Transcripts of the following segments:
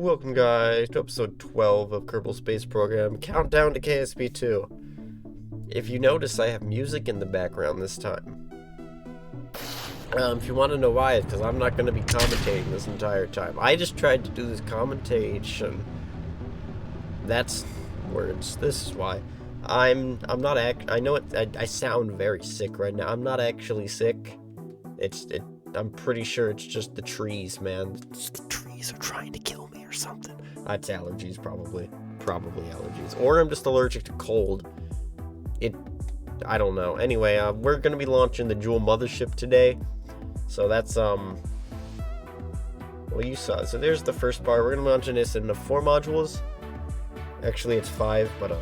Welcome guys to episode 12 of Kerbal Space Program, Countdown to KSP 2. If you notice, I have music in the background this time. If you want to know why, it's because I'm not going to be commentating this entire time. I just tried to do this commentation. That's words. This is why. I'm not I know I sound very sick right now. I'm not actually sick. I'm pretty sure it's just the trees, man. The trees are trying to kill me or something. That's allergies, probably. Probably allergies. Or I'm just allergic to cold. I don't know. Anyway, we're going to be launching the Jool Mothership today. So that's, well, you saw it. So there's the first part. We're going to be launching this in the 4 modules. Actually, it's 5, but,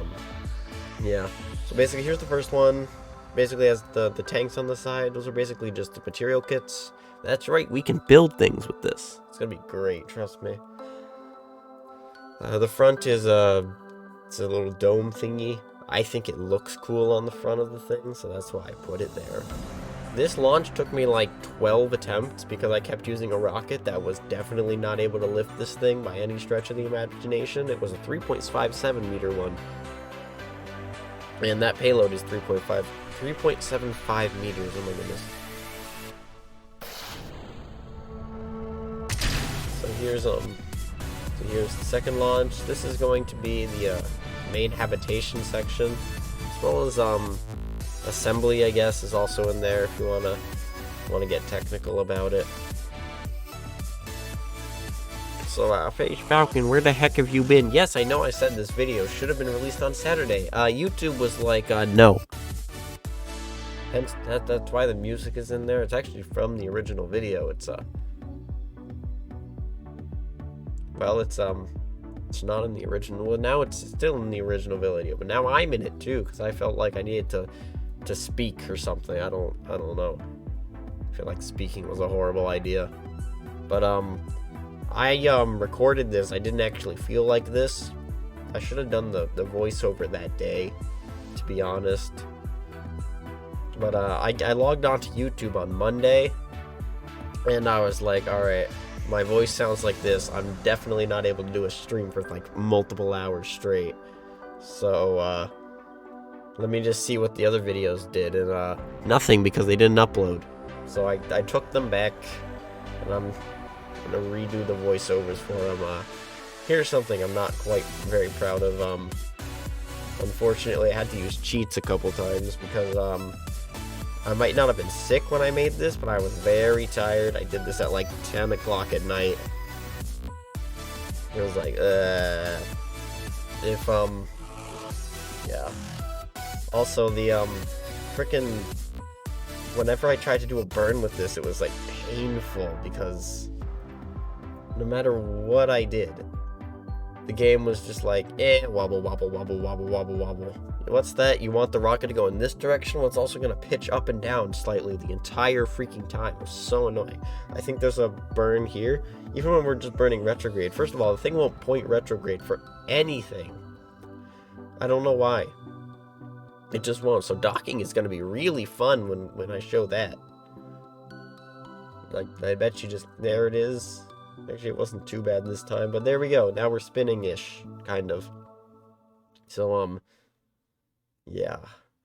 yeah. So basically, here's the first one. Basically has the tanks on the side. Those are basically just the material kits. That's right, we can build things with this. It's gonna be great, trust me. The front is it's a little dome thingy. I think it looks cool on the front of the thing, so that's why I put it there. This launch took me like 12 attempts because I kept using a rocket that was definitely not able to lift this thing by any stretch of the imagination. It was a 3.57 meter one. And that payload is 3.75 meters, oh my goodness. So here's the second launch. This is going to be the main habitation section, as well as assembly, I guess, is also in there if you wanna get technical about it. So, Phage Falcon, where the heck have you been? Yes, I know I said this video should have been released on Saturday. YouTube was like, no. Hence, that's why the music is in there. It's actually from the original video. It's not in the original. Well, now it's still in the original video, but now I'm in it too because I felt like I needed to speak or something. I don't know. I feel like speaking was a horrible idea, but I recorded this. I didn't actually feel like this. I should have done the voiceover that day, to be honest. But I logged on to YouTube on Monday, and I was like, alright, my voice sounds like this. I'm definitely not able to do a stream for like multiple hours straight. So, let me just see what the other videos did, and nothing because they didn't upload. So I took them back, and I'm gonna redo the voiceovers for them. Here's something I'm not quite very proud of. Unfortunately, I had to use cheats a couple times because I might not have been sick when I made this, but I was very tired. I did this at like 10 o'clock at night. It was like, yeah. Also, the, frickin', whenever I tried to do a burn with this, it was like painful because no matter what I did, the game was just like, wobble, wobble, wobble, wobble, wobble, wobble. What's that? You want the rocket to go in this direction? Well, it's also going to pitch up and down slightly the entire freaking time. It was so annoying. I think there's a burn here. Even when we're just burning retrograde. First of all, the thing won't point retrograde for anything. I don't know why. It just won't. So docking is going to be really fun when I show that. Like, I bet you just... There it is. Actually, it wasn't too bad this time, but there we go. Now we're spinning-ish, kind of. So, yeah,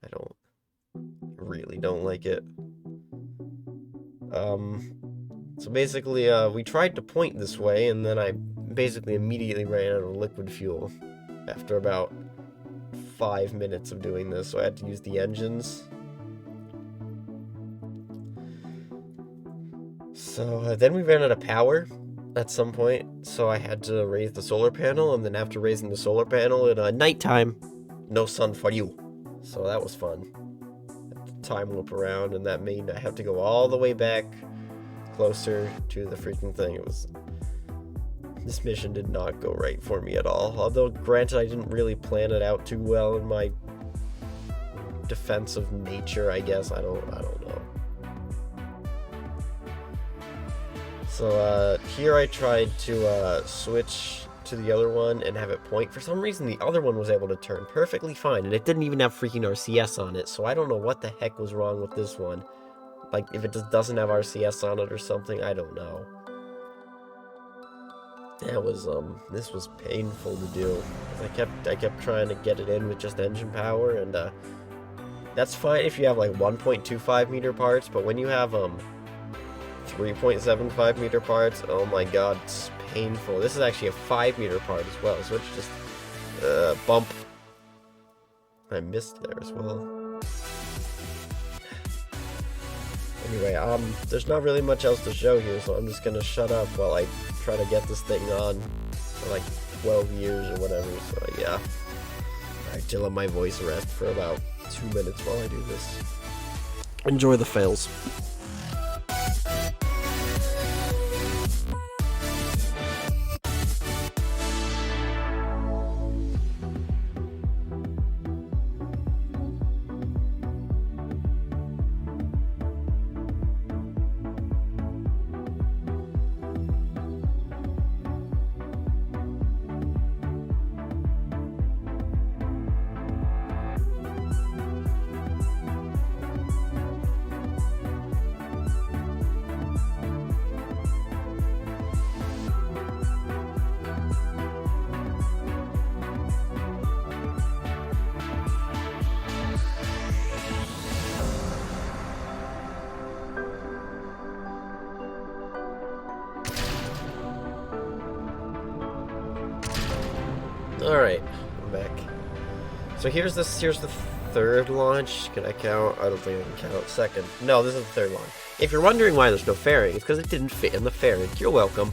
I really don't like it. So basically, we tried to point this way, and then I basically immediately ran out of liquid fuel after about 5 minutes of doing this, so I had to use the engines. So, then we ran out of power at some point, so I had to raise the solar panel, and then after raising the solar panel at nighttime, no sun for you. So that was fun. Time loop around, and that made I have to go all the way back closer to the freaking thing. This mission did not go right for me at all. Although, granted, I didn't really plan it out too well in my defense of nature, I guess. I don't know. So, here I tried to, switch to the other one and have it point. For some reason, the other one was able to turn perfectly fine, and it didn't even have freaking RCS on it, so I don't know what the heck was wrong with this one. Like, if it just doesn't have RCS on it or something, I don't know. This was painful to do. I kept trying to get it in with just engine power, and that's fine if you have like 1.25 meter parts, but when you have 3.75 meter parts, oh my god, it's painful. This is actually a 5 meter part as well, so it's just bump. I missed there as well. Anyway, there's not really much else to show here, so I'm just gonna shut up while I try to get this thing on for like 12 years or whatever. So yeah, I'll let my voice rest for about 2 minutes while I do this. Enjoy the fails. Alright, I'm back. So here's the third launch. Can I count? I don't think I can count. Second. No, this is the third launch. If you're wondering why there's no fairing, it's because it didn't fit in the fairing. You're welcome.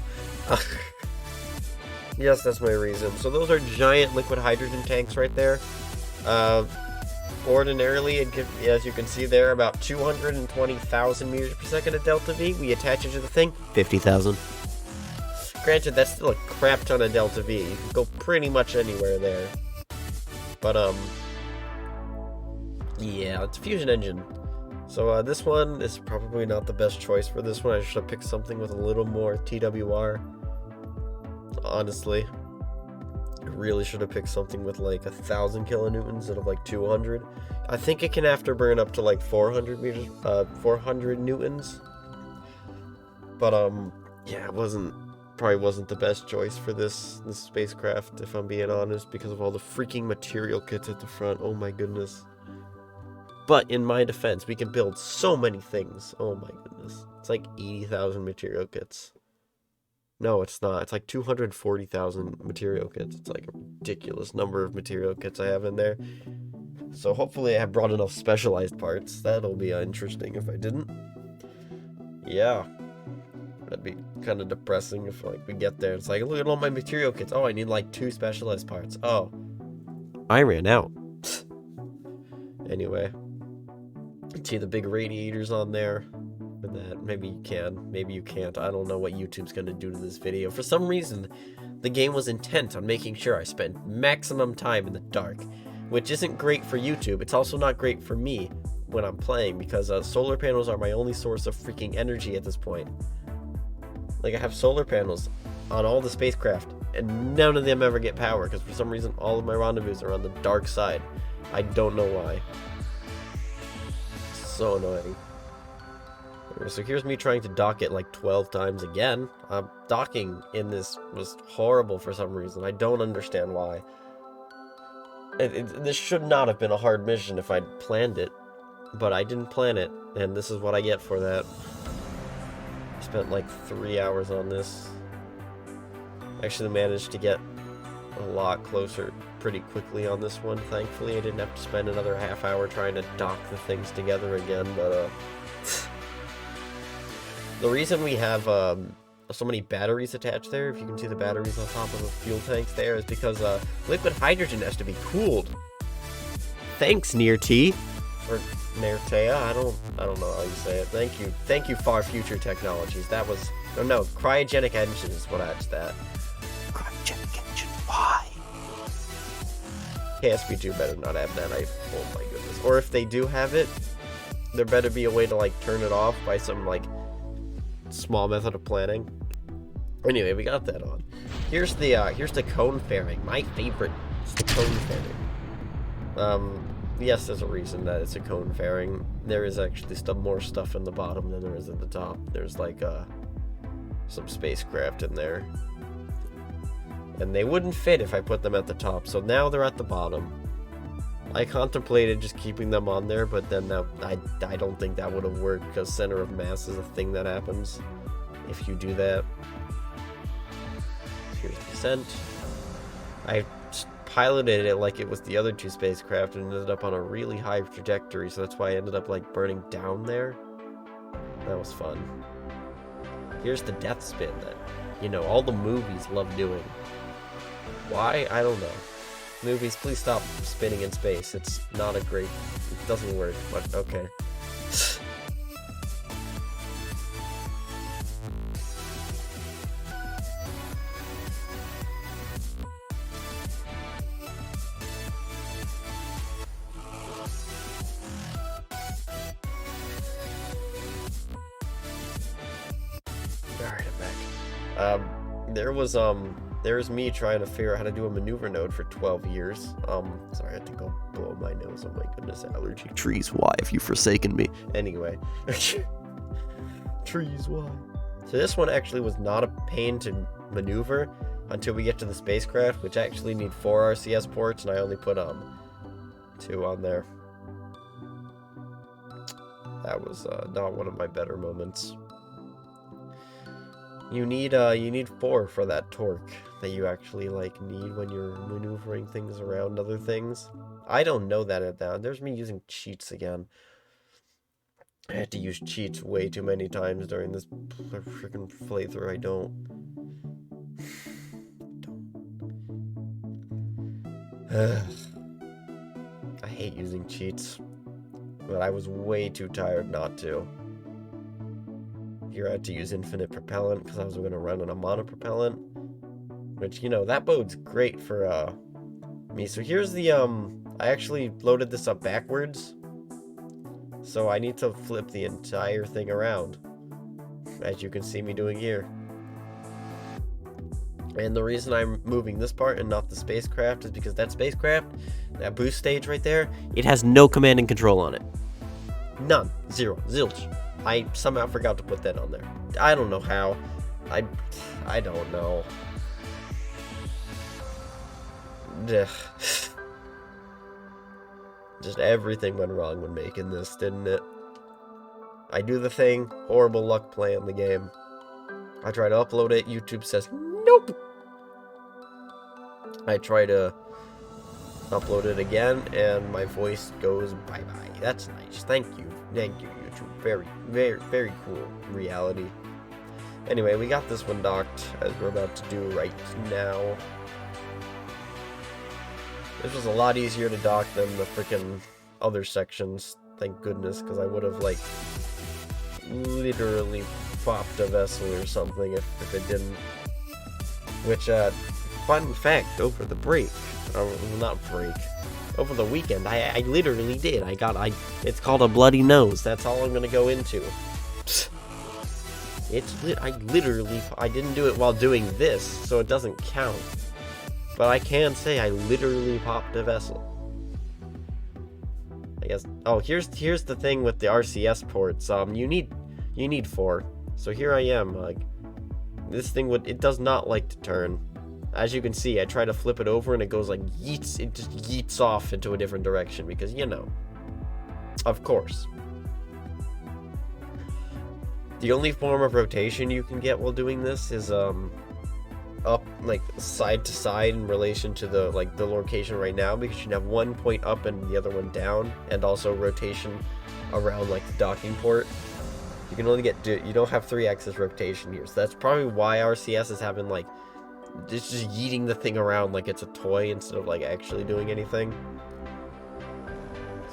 Yes, that's my reason. So those are giant liquid hydrogen tanks right there. Ordinarily, as you can see there, about 220,000 meters per second at delta V. We attach it to the thing, 50,000. Granted, that's still a crap ton of delta V. You can go pretty much anywhere there. But, yeah, it's a fusion engine. So, this one is probably not the best choice for this one. I should have picked something with a little more TWR. Honestly. I really should have picked something with like 1,000 kilonewtons instead of like 200. I think it can afterburn up to like 400 newtons. But, yeah, probably wasn't the best choice for this spacecraft, if I'm being honest, because of all the freaking material kits at the front. Oh my goodness. But in my defense, we can build so many things. Oh my goodness. It's like 80,000 material kits. No, it's not. It's like 240,000 material kits. It's like a ridiculous number of material kits I have in there. So hopefully I have brought enough specialized parts. That'll be interesting if I didn't. Yeah. That'd be kind of depressing if like we get there. It's like, look at all my material kits. Oh, I need like 2 specialized parts. Oh, I ran out. Anyway, see the big radiators on there. With that, maybe you can, maybe you can't. I don't know what YouTube's gonna do to this video. For some reason, the game was intent on making sure I spent maximum time in the dark, which isn't great for YouTube. It's also not great for me when I'm playing, because solar panels are my only source of freaking energy at this point. Like, I have solar panels on all the spacecraft, and none of them ever get power, because for some reason all of my rendezvous are on the dark side. I don't know why. So annoying. So here's me trying to dock it like 12 times again. Docking in this was horrible for some reason. I don't understand why. This should not have been a hard mission if I'd planned it, but I didn't plan it, and this is what I get for that. Spent like 3 hours on this. Actually managed to get a lot closer pretty quickly on this one. Thankfully, I didn't have to spend another half hour trying to dock the things together again, but the reason we have so many batteries attached there, if you can see the batteries on top of the fuel tanks there, is because liquid hydrogen has to be cooled. Thanks, Near-T. Or Nertea, I don't know how you say it. Thank you, far future technologies. That was no, cryogenic engine is what adds that. Cryogenic engine, why? KSP2 better not have that. Oh my goodness. Or if they do have it, there better be a way to like turn it off by some like small method of planning. Anyway, we got that on. Here's the cone fairing. My favorite is the cone fairing. Yes, there's a reason that it's a cone fairing. There is actually more stuff in the bottom than there is at the top. There's like some spacecraft in there. And they wouldn't fit if I put them at the top, so now they're at the bottom. I contemplated just keeping them on there, but then I don't think that would have worked, because center of mass is a thing that happens if you do that. Here's descent. I piloted it like it was the other two spacecraft and ended up on a really high trajectory, so that's why I ended up like burning down there. That was fun. Here's the death spin that, you know, all the movies love doing. Why? I don't know. Movies, please stop spinning in space. It's not a great... It doesn't work, but okay. Alright, I'm back. There was me trying to figure out how to do a maneuver node for 12 years. Sorry, I had to go blow my nose. Oh my goodness, allergy. Trees, why have you forsaken me? Anyway. Trees, why? So this one actually was not a pain to maneuver until we get to the spacecraft, which actually need 4 RCS ports, and I only put 2 on there. That was not one of my better moments. You need 4 for that torque that you actually like need when you're maneuvering things around other things. I don't know that at that. There's me using cheats again. I had to use cheats way too many times during this freaking playthrough. I don't. I hate using cheats, but I was way too tired not to. Here I had to use infinite propellant because I was going to run on a monopropellant, which, you know, that bode's great for me. So here's the I actually loaded this up backwards, so I need to flip the entire thing around, as you can see me doing here. And the reason I'm moving this part and not the spacecraft is because that spacecraft, that boost stage right there, it has no command and control on it. None. Zero. Zilch. I somehow forgot to put that on there. I don't know how. I don't know. Ugh. Just everything went wrong when making this, didn't it? I do the thing, horrible luck playing the game. I try to upload it, YouTube says nope. I try to upload it again, and my voice goes bye-bye. That's nice. Thank you, YouTube. Very, very, very cool reality. Anyway, we got this one docked, as we're about to do right now. This was a lot easier to dock than the freaking other sections, thank goodness, because I would have, like, literally popped a vessel or something if it didn't. Which, fun fact, over the break, not break, over the weekend, I literally did. It's called a bloody nose. That's all I'm gonna go into. I didn't do it while doing this, so it doesn't count. But I can say I literally popped a vessel. I guess. Oh, here's the thing with the RCS ports. You need 4. So here I am. Like, this thing it does not like to turn. As you can see, I try to flip it over and it goes like yeets. It just yeets off into a different direction because, you know, of course. The only form of rotation you can get while doing this is up, like, side to side in relation to the location right now, because you can have one point up and the other one down, and also rotation around, like, the docking port. You can only you don't have 3-axis rotation here, so that's probably why RCS is having, like, it's just yeeting the thing around like it's a toy instead of, like, actually doing anything.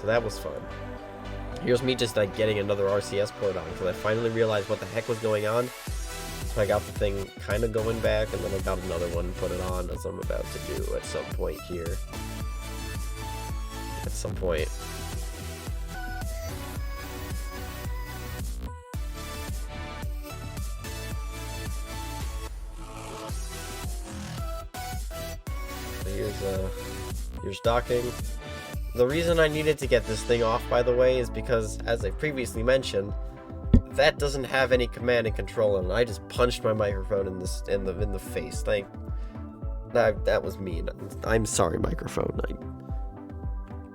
So that was fun. Here's me just, like, getting another RCS port on, because I finally realized what the heck was going on. So I got the thing kind of going back, and then I got another one and put it on, as I'm about to do at some point here. At some point. So here's docking. The reason I needed to get this thing off, by the way, is because, as I previously mentioned, that doesn't have any command and control, and I just punched my microphone in the face. That was mean. I'm sorry, microphone.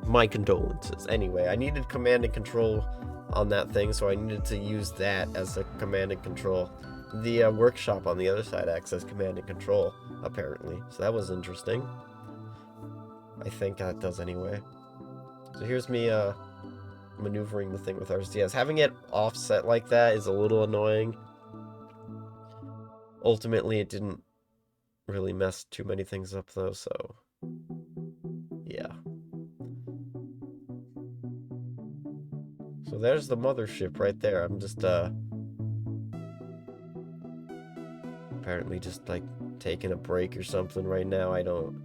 My condolences. Anyway, I needed command and control on that thing, so I needed to use that as a command and control. The workshop on the other side acts as command and control, apparently. So that was interesting. I think that does anyway. So here's me maneuvering the thing with RCS. Having it offset like that is a little annoying. Ultimately, it didn't really mess too many things up, though, so yeah. So there's the mothership right there. I'm just, apparently just, like, taking a break or something right now. I don't...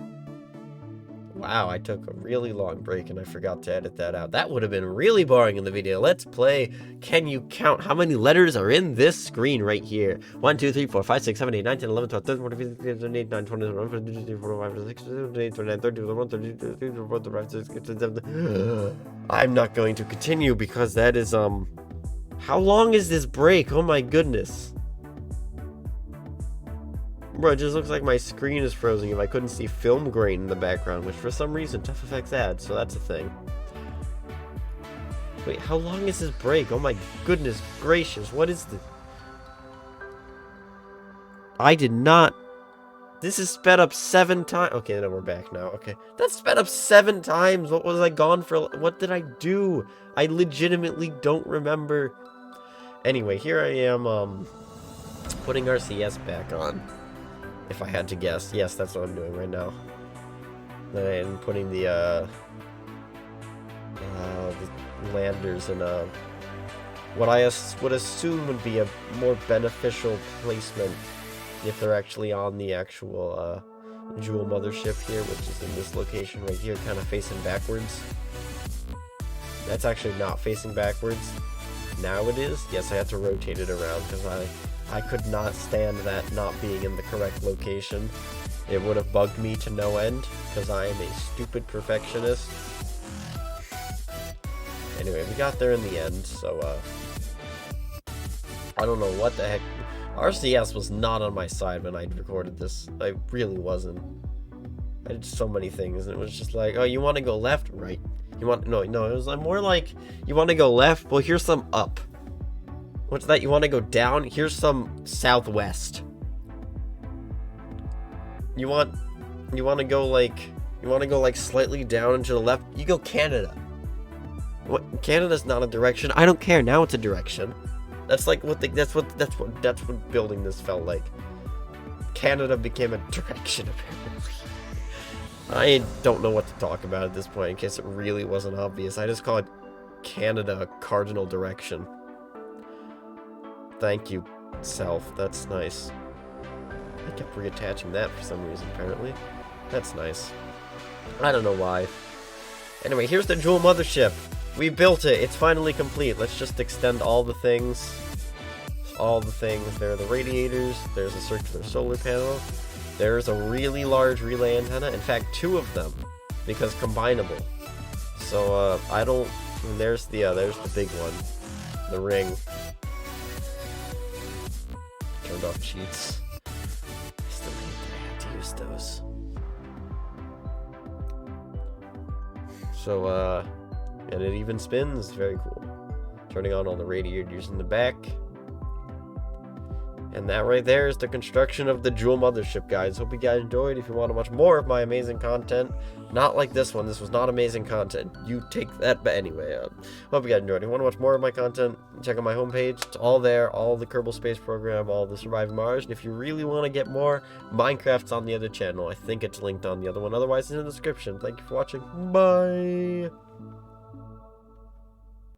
Wow, I took a really long break and I forgot to edit that out. That would have been really boring in the video. Let's play Can You Count? How many letters are in this screen right here? 1, 2, 3, 4, 5, 6, 7, 8, 9, 10, 11, 12, 13, 14, 15, 16, 17, 18, 19, 20, 21, 22, 23, 24, 25, 26, 27, 28, 29, 30, 31, 32, 33, 34, 35, 36, 37. I'm not going to continue because that is, how long is this break? Oh my goodness. Bro, it just looks like my screen is frozen if I couldn't see film grain in the background, which for some reason ToughFX adds, so that's a thing. Wait, how long is this break? Oh my goodness gracious, what is this? I did not... This is sped up 7 times. Okay, then we're back now. Okay, that's sped up 7 times. What was I gone for? What did I do? I legitimately don't remember. Anyway, here I am, putting RCS back on. If I had to guess. Yes, that's what I'm doing right now. Then I'm putting the landers in what I would assume would be a more beneficial placement if they're actually on the actual Jool Mothership here, which is in this location right here, kind of facing backwards. That's actually not facing backwards. Now it is. Yes, I had to rotate it around because I could not stand that not being in the correct location. It would have bugged me to no end, because I am a stupid perfectionist. Anyway, we got there in the end, so, I don't know what the heck. RCS was not on my side when I recorded this. I really wasn't. I did so many things, and it was just like, oh, you want to go left? Right. You want... No, it was more like, you want to go left? Well, here's some up. What's that? You want to go down? Here's some southwest. You want to go like slightly down and to the left? You go Canada. What? Canada's not a direction. I don't care. Now it's a direction. That's like what that's what building this felt like. Canada became a direction apparently. I don't know what to talk about at this point in case it really wasn't obvious. I just call it Canada a cardinal direction. Thank you, Self. That's nice. I kept reattaching that for some reason, apparently. That's nice. I don't know why. Anyway, here's the Jool Mothership. We built it. It's finally complete. Let's just extend all the things. All the things. There are the radiators. There's a circular solar panel. There's a really large relay antenna. In fact, 2 of them. Because combinable. So, I don't... And there's the big one. The ring. Turned off cheats. Still hate that I had to use those. So, and it even spins. Very cool. Turning on all the radiators in the back. And that right there is the construction of the Jool Mothership, guys. Hope you guys enjoyed. If you want to watch more of my amazing content, not like this one. This was not amazing content. You take that. But anyway, hope you guys enjoyed. If you want to watch more of my content, check out my homepage. It's all there. All the Kerbal Space Program, all the Surviving Mars. And if you really want to get more, Minecraft's on the other channel. I think it's linked on the other one. Otherwise, it's in the description. Thank you for watching. Bye.